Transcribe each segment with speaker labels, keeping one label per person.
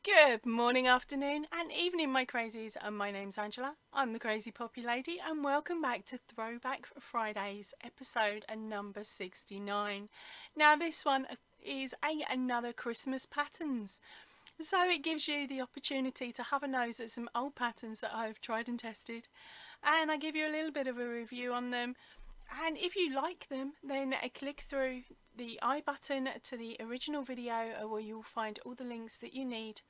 Speaker 1: Good morning, afternoon and evening, my crazies, and my name's Angela. I'm the Crazy Poppy Lady and welcome back to Throwback Fridays episode number 69. Now this one is another Christmas patterns, so it gives you the opportunity to have a nose at some old patterns that I've tried and tested, and I give you a little bit of a review on them. And if you like them, then click through the I button to the original video where you'll find all the links that you need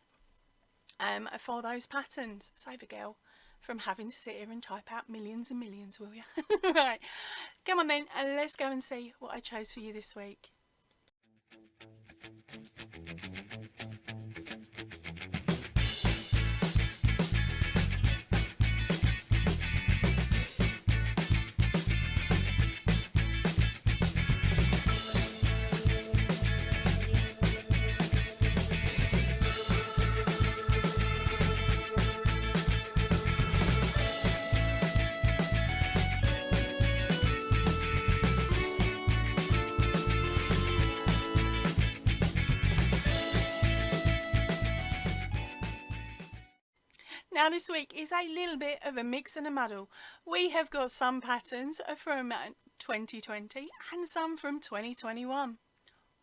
Speaker 1: for those patterns. Save a girl from having to sit here and type out millions and millions, will you? Right, come on then, and let's go and see what I chose for you this week. Now this week is a little bit of a mix and a muddle. We have got some patterns from 2020 and some from 2021.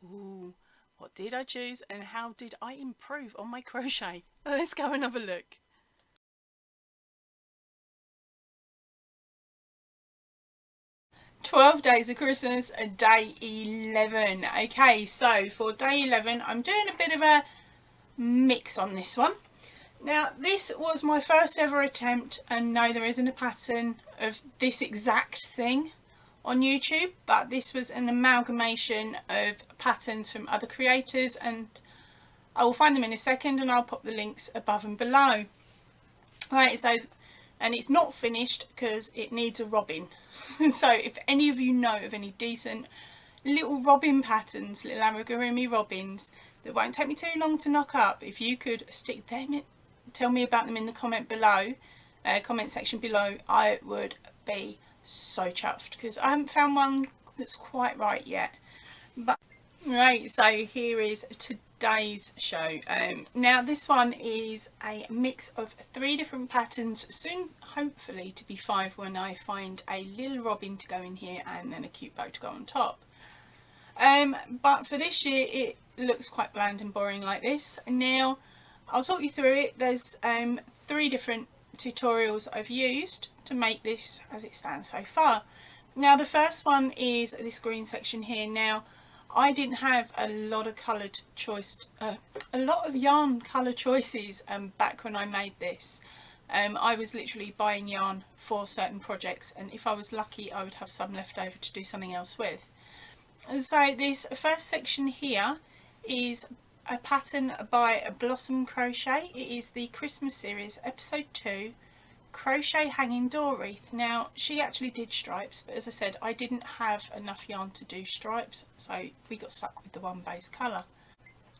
Speaker 1: Ooh, what did I choose and how did I improve on my crochet? Let's go and have a look. "12 Days of Christmas, day 11. Okay, so for day 11, I'm doing a bit of a mix on this one. Now, this was my first ever attempt, and no, there isn't a pattern of this exact thing on YouTube, but this was an amalgamation of patterns from other creators, and I will find them in a second and I'll pop the links above and below. Right, so, and it's not finished because it needs a robin. So if any of you know of any decent little robin patterns, little amigurumi robins that won't take me too long to knock up, if you could stick them in, tell me about them in the comment section below, I would be so chuffed because I haven't found one that's quite right yet. But right, so here is today's show. Now this one is a mix of 3 different patterns, soon hopefully to be 5 when I find a little robin to go in here and then a cute bow to go on top. But for this year it looks quite bland and boring like this. Now I'll talk you through it. There's 3 different tutorials I've used to make this as it stands so far. Now the first one is this green section here. Now I didn't have a lot of yarn colour choices back when I made this. I was literally buying yarn for certain projects, and if I was lucky I would have some left over to do something else with. And so this first section here is a pattern by Blossom Crochet. It is the Christmas series episode 2, crochet hanging door wreath. Now she actually did stripes, but as I said, I didn't have enough yarn to do stripes, so we got stuck with the one base colour.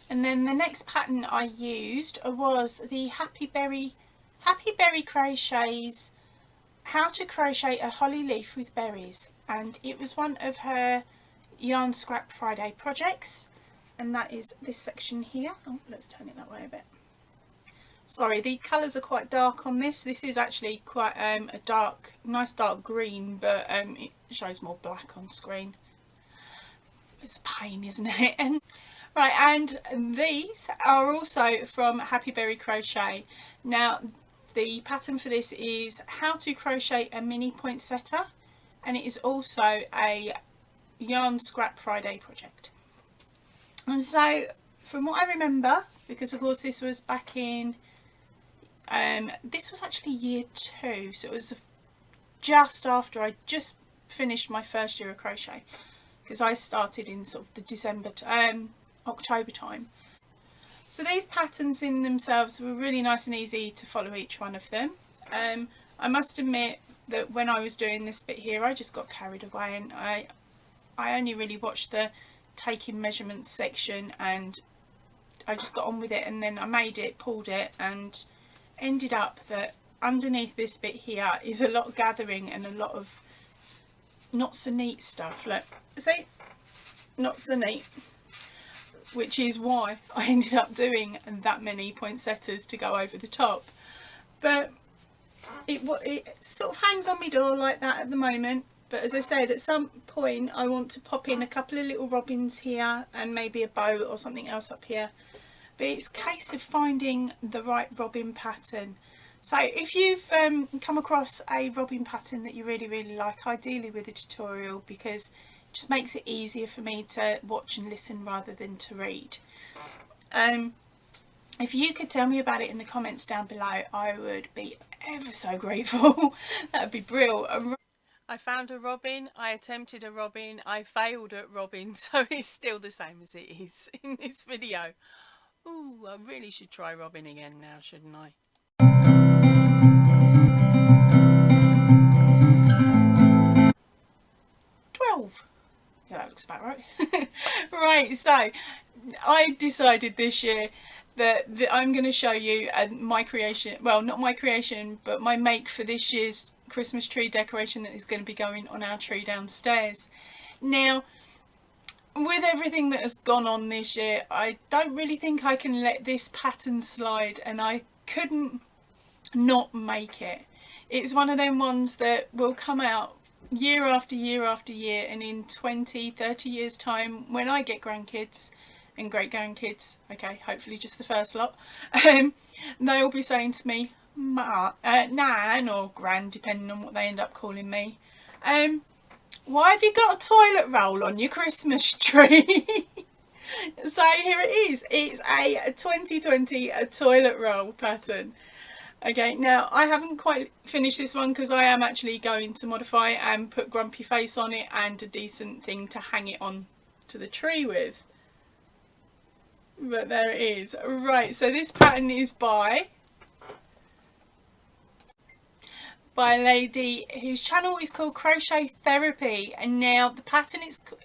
Speaker 1: And then the next pattern I used was the Happy Berry Crochets How to Crochet a Holly Leaf with Berries, and it was one of her Yarn Scrap Friday projects. And that is this section here. Oh, let's turn it that way a bit. Sorry, the colours are quite dark on this. This is actually quite a nice dark green, but it shows more black on screen. It's a pain, isn't it? And right, and these are also from Happy Berry Crochet. Now the pattern for this is How to Crochet a Mini Poinsettia, and it is also a Yarn Scrap Friday project. And so from what I remember, because of course this was back in this was actually year 2, so it was just after I just finished my first year of crochet, because I started in sort of the October time. So these patterns in themselves were really nice and easy to follow each one of them. I must admit that when I was doing this bit here I just got carried away, and I only really watched the taking measurements section and I just got on with it, and then I made it, pulled it, and ended up that underneath this bit here is a lot of gathering and a lot of not so neat stuff. Look, see, not so neat. which is why I ended up doing that many poinsettias to go over the top. But it sort of hangs on my door like that at the moment. But as I said, at some point I want to pop in a couple of little robins here and maybe a bow or something else up here. But it's a case of finding the right robin pattern. So if you've come across a robin pattern that you really like, ideally with a tutorial, because it just makes it easier for me to watch and listen rather than to read. If you could tell me about it in the comments down below, I would be ever so grateful. That'd be brilliant. I found a robin, I attempted a robin, I failed at robin, so it's still the same as it is in this video. Ooh, I really should try robin again now, shouldn't I? Yeah, that looks about right. Right, so I decided this year that I'm going to show you my creation, well, not my creation, but my make for this year's Christmas tree decoration that is going to be going on our tree downstairs. Now, with everything that has gone on this year, I don't really think I can let this pattern slide, and I couldn't not make it. It's one of them ones that will come out year after year after year, and in 20-30 years time, when I get grandkids and great grandkids, okay, hopefully just the first lot, they'll be saying to me, Nan or Gran, depending on what they end up calling me, why have you got a toilet roll on your Christmas tree? So here it is. It's a 2020 toilet roll pattern. Okay, now I haven't quite finished this one because I am actually going to modify and put Grumpy Face on it and a decent thing to hang it on to the tree with. But there it is. Right, so this pattern is by a lady whose channel is called Crochet Therapy, and now the pattern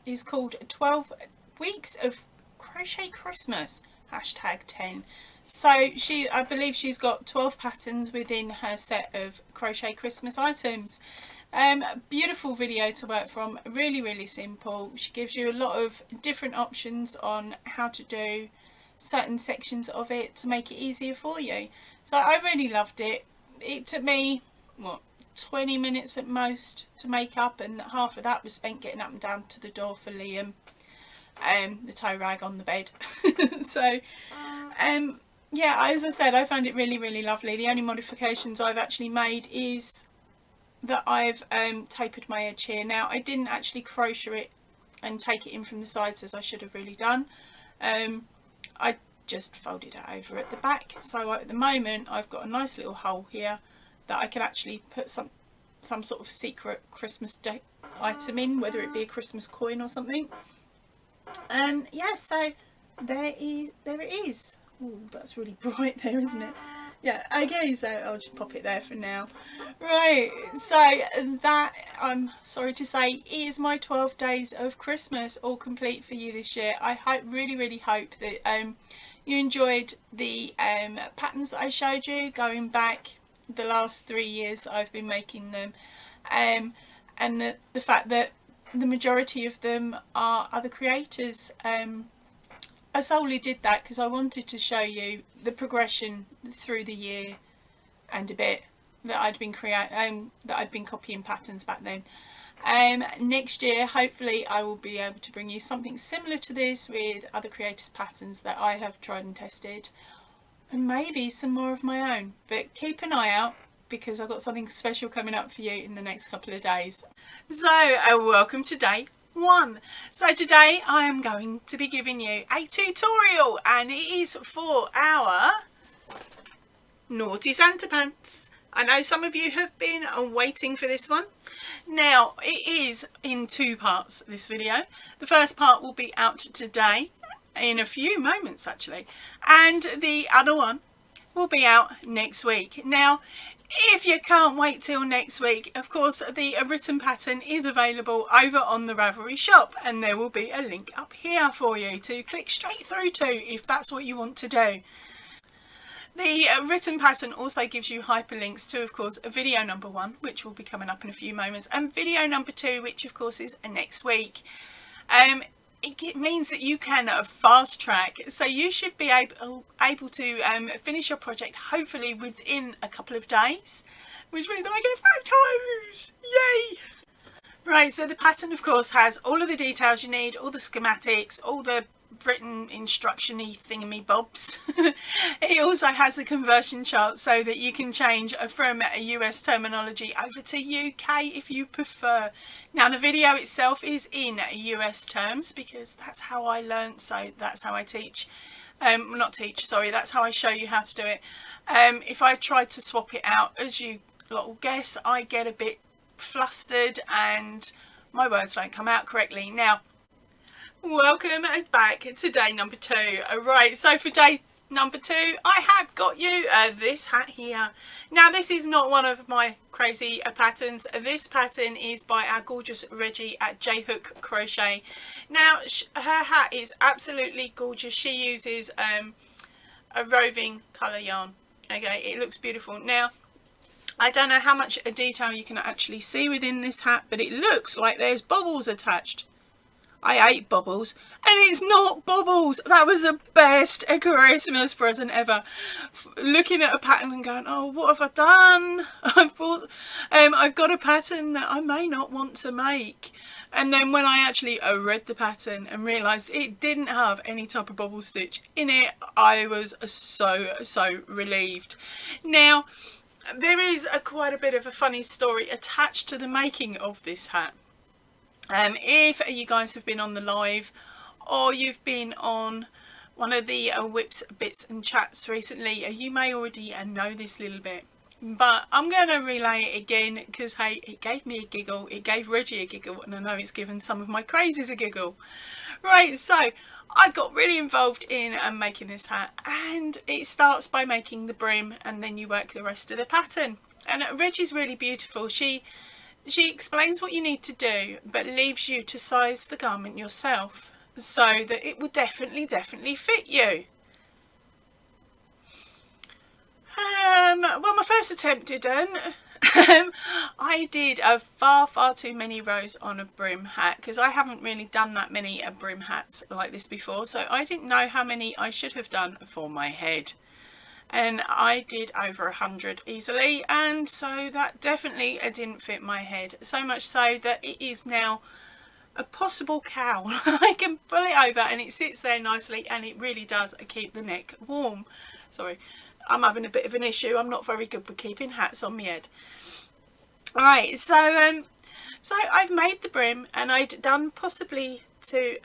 Speaker 1: is called 12 Weeks of Crochet Christmas, #10. So I believe she's got 12 patterns within her set of crochet Christmas items. Beautiful video to work from, really simple. She gives you a lot of different options on how to do certain sections of it to make it easier for you. So I really loved it. It took me, what, 20 minutes at most to make up, and half of that was spent getting up and down to the door for Liam, the toe rag on the bed. So yeah, as I said, I found it really lovely. The only modifications I've actually made is that I've tapered my edge here. Now, I didn't actually crochet it and take it in from the sides as I should have really done. I just folded it over at the back. So at the moment, I've got a nice little hole here that I can actually put some sort of secret Christmas item in, whether it be a Christmas coin or something. Yeah, so there it is. Oh, that's really bright there, isn't it? Yeah, okay, so I'll just pop it there for now. Right, so that, I'm sorry to say, is my 12 days of Christmas all complete for you this year. I really hope that you enjoyed the patterns that I showed you going back the last 3 years that I've been making them, and the fact that the majority of them are other creators. I solely did that because I wanted to show you the progression through the year and a bit that I'd been copying patterns back then. Next year, hopefully, I will be able to bring you something similar to this with other creators' patterns that I have tried and tested, and maybe some more of my own. But keep an eye out, because I've got something special coming up for you in the next couple of days. So welcome to day 1. So today I am going to be giving you a tutorial, and it is for our Naughty Santa Pants. I know some of you have been waiting for this one. Now, it is in 2 parts, this video. The first part will be out today, in a few moments actually, and the other one will be out next week. Now, if you can't wait till next week, of course, the written pattern is available over on the Ravelry shop, and there will be a link up here for you to click straight through to if that's what you want to do. The written pattern also gives you hyperlinks to, of course, video number 1, which will be coming up in a few moments, and video number 2, which of course is next week. it means that you can fast track, so you should be able to finish your project hopefully within a couple of days, which means I get photos. Yay! Right, so the pattern of course has all of the details you need, all the schematics, all the written instruction-y thingy bobs. It also has a conversion chart so that you can change from a US terminology over to UK if you prefer. Now the video itself is in US terms because that's how I learned, so that's how I teach. Not teach, sorry, that's how I show you how to do it. If I try to swap it out, as you lot will guess, I get a bit flustered and my words don't come out correctly. Now, welcome back to day number 2. Right, so for day number 2 I have got you this hat here. Now this is not one of my crazy patterns. This pattern is by our gorgeous Reggie at J Hook Crochet. Now her hat is absolutely gorgeous. She uses a roving colour yarn. Okay, it looks beautiful. Now I don't know how much detail you can actually see within this hat, but it looks like there's bubbles attached. I hate bubbles, and it's not bubbles. That was the best Christmas present ever. Looking at a pattern and going, oh, what have I done? I've got a pattern that I may not want to make. And then when I actually read the pattern and realised it didn't have any type of bubble stitch in it, I was so relieved. Now, there is quite a bit of a funny story attached to the making of this hat. If you guys have been on the live or you've been on one of the whips, bits and chats recently, you may already know this little bit, but I'm going to relay it again because hey, it gave me a giggle, it gave Reggie a giggle, and I know it's given some of my crazies a giggle. Right, so I got really involved in making this hat, and it starts by making the brim and then you work the rest of the pattern. And Reggie's really beautiful. She explains what you need to do, but leaves you to size the garment yourself so that it will definitely fit you. Well, my first attempt didn't. I did far too many rows on a brim hat because I haven't really done that many brim hats like this before, so I didn't know how many I should have done for my head. And I did over 100 easily, and so that definitely didn't fit my head, so much so that it is now a possible cowl. I can pull it over and it sits there nicely, and it really does keep the neck warm. Sorry, I'm having a bit of an issue. I'm not very good with keeping hats on my head. Alright, so I've made the brim, and I'd done possibly to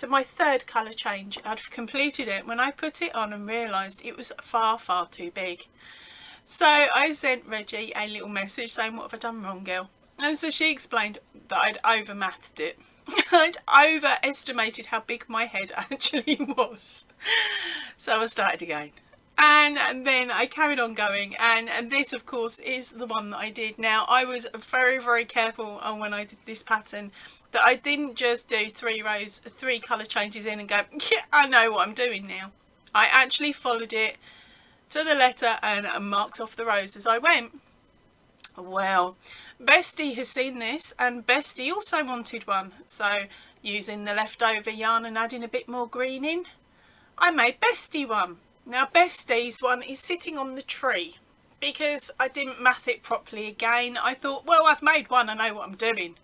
Speaker 1: my third colour change. I'd completed it when I put it on and realised it was far too big. So I sent Reggie a little message saying, what have I done wrong, girl? And so she explained that I'd over-mathed it. I'd overestimated how big my head actually was. So I started again. And then I carried on going, and this of course is the one that I did. Now I was very careful when I did this pattern that I didn't just do 3 rows, 3 colour changes in and go, yeah, I know what I'm doing now. I actually followed it to the letter and marked off the rows as I went. Well, Bestie has seen this, and Bestie also wanted one, so using the leftover yarn and adding a bit more green in, I made Bestie one. Now Bestie's one is sitting on the tree because I didn't math it properly again. I thought, well, I've made one, I know what I'm doing.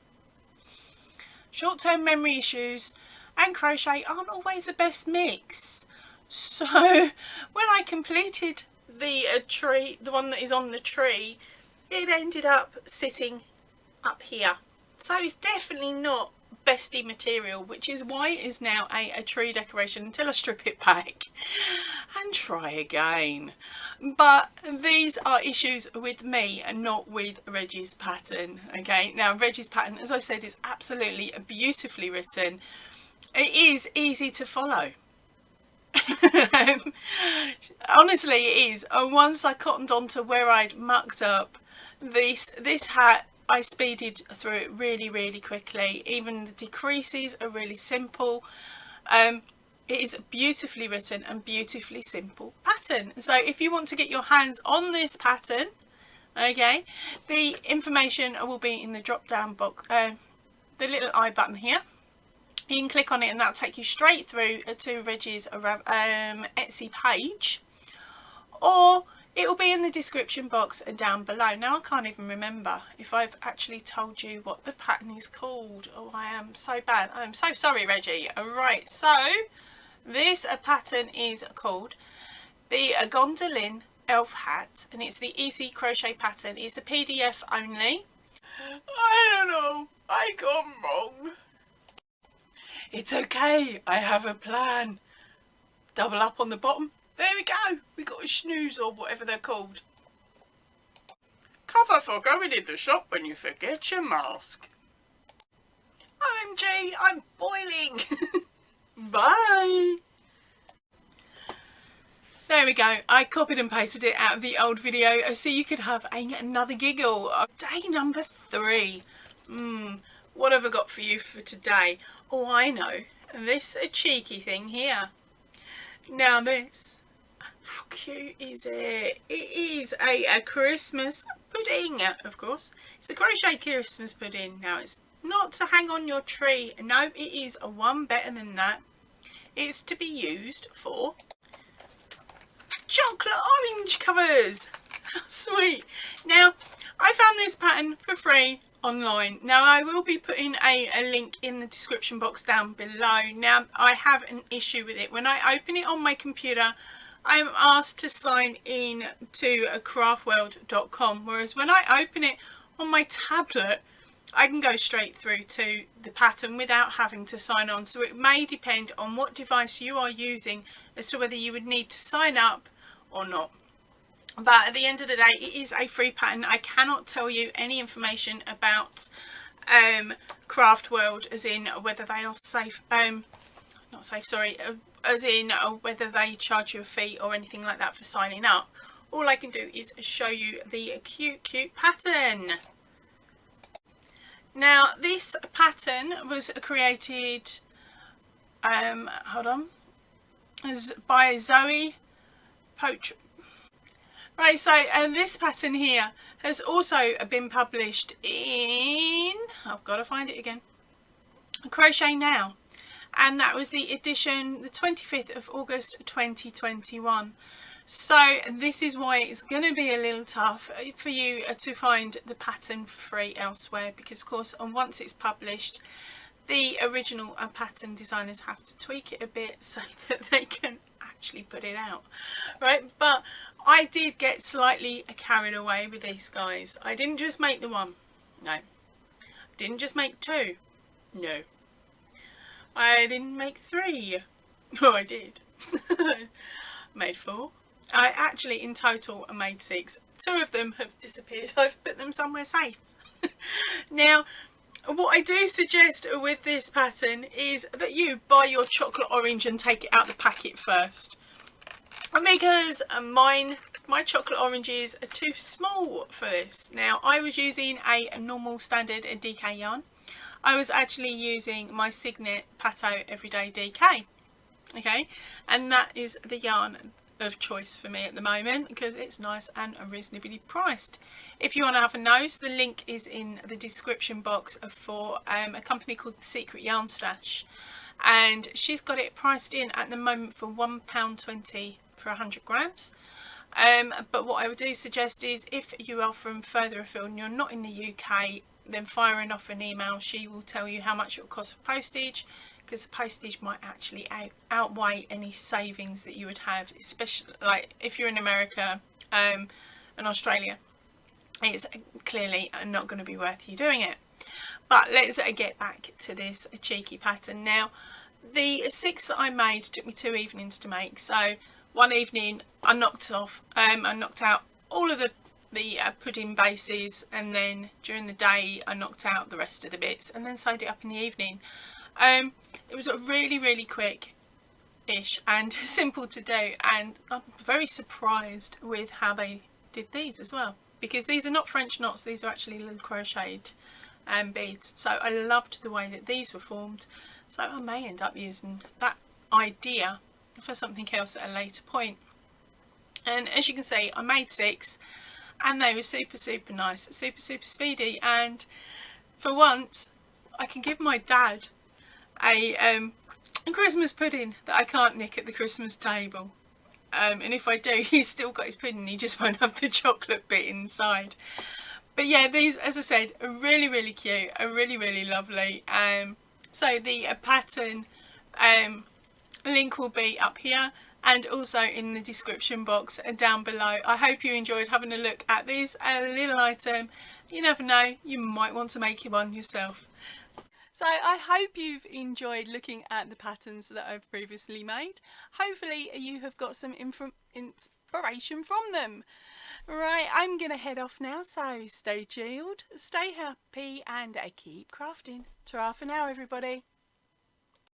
Speaker 1: Short-term memory issues and crochet aren't always the best mix. So when I completed the tree, the one that is on the tree, it ended up sitting up here. So it's definitely not Bestie material, which is why it is now a tree decoration until I strip it back and try again. But these are issues with me and not with Reggie's pattern. Okay, now Reggie's pattern, as I said, is absolutely beautifully written. It is easy to follow. Honestly, it is. And once I cottoned on to where I'd mucked up this hat, I speeded through it really quickly. Even the decreases are really simple. It is beautifully written and beautifully simple pattern. So if you want to get your hands on this pattern, okay, the information will be in the drop down box, the little I button here. you can click on it and that'll take you straight through to Reggie's Etsy page, or it will be in the description box down below. Now I can't even remember if I've actually told you what the pattern is called. Oh, I am so bad. I'm so sorry, Reggie. Alright, so this pattern is called the Gondolin Elf Hat, and it's the easy crochet pattern. It's a PDF only. I don't know, I gone wrong. It's okay, I have a plan. Double up on the bottom. There we go. We got a snooze, or whatever they're called. Cover for going in the shop when you forget your mask. OMG, I'm boiling. Bye. There we go. I copied and pasted it out of the old video so you could have another giggle. Day number 3. What have I got for you for today? Oh, I know. This a cheeky thing here. Now this. How cute is it? It is a Christmas pudding, of course. It's a crochet Christmas pudding. Now, it's not to hang on your tree. No, it is one better than that. It's to be used for chocolate orange covers. How sweet. Now, I found this pattern for free online. Now, I will be putting a link in the description box down below. Now, I have an issue with it. When I open it on my computer, I'm asked to sign in to craftworld.com, whereas when I open it on my tablet, I can go straight through to the pattern without having to sign on. So it may depend on what device you are using as to whether you would need to sign up or not. But at the end of the day, it is a free pattern. I cannot tell you any information about Craft World, as in whether they are safe, not safe, sorry, as in whether they charge you a fee or anything like that for signing up. All I can do is show you the cute pattern. Now, this pattern was created, hold on, by Zoe Poach. Right, so this pattern here has also been published in, I've got to find it again, Crochet Now, and that was the edition the 25th of August 2021. So this is why it's going to be a little tough for you to find the pattern for free elsewhere, because of course once it's published, the original pattern designers have to tweak it a bit so that they can actually put it out, right? But I did get slightly carried away with this, guys. I didn't just make the one, no. I didn't just make 2, no. I didn't make 3, oh I did. Made 4. I actually in total made 6. 2 of them have disappeared. I've put them somewhere safe. Now, what I do suggest with this pattern is that you buy your chocolate orange and take it out the packet first, because my chocolate oranges are too small for this. Now, I was using a normal standard DK yarn. I was actually using my Signet Pato Everyday DK, okay, and that is the yarn of choice for me at the moment because it's nice and reasonably priced. If you want to have a nose, the link is in the description box for a company called The Secret Yarn Stash, and she's got it priced in at the moment for £1.20 for 100 grams. But what I would do suggest is, if you are from further afield and you're not in the UK, then firing off an email. She will tell you how much it will cost for postage, because postage might actually outweigh any savings that you would have, especially like if you're in America and Australia. It's clearly not going to be worth you doing it. But let's get back to this cheeky pattern. Now, the 6 that I made took me 2 evenings to make. So one evening I knocked out all of the pudding bases, and then during the day I knocked out the rest of the bits and then sewed it up in the evening. It was really quick-ish and simple to do, and I'm very surprised with how they did these as well, because these are not French knots, these are actually little crocheted beads. So I loved the way that these were formed, so I may end up using that idea for something else at a later point. And as you can see, I made 6 and they were super nice, super speedy, and for once I can give my dad a Christmas pudding that I can't nick at the Christmas table. And if I do, he's still got his pudding, he just won't have the chocolate bit inside. But yeah, these, as I said, are really, really cute, are really, really lovely. So the pattern link will be up here and also in the description box down below. I hope you enjoyed having a look at this little item. You never know, you might want to make you one yourself. So I hope you've enjoyed looking at the patterns that I've previously made. Hopefully you have got some inspiration from them. Right, I'm going to head off now, so stay chilled, stay happy and keep crafting. Ta-ra for now, everybody.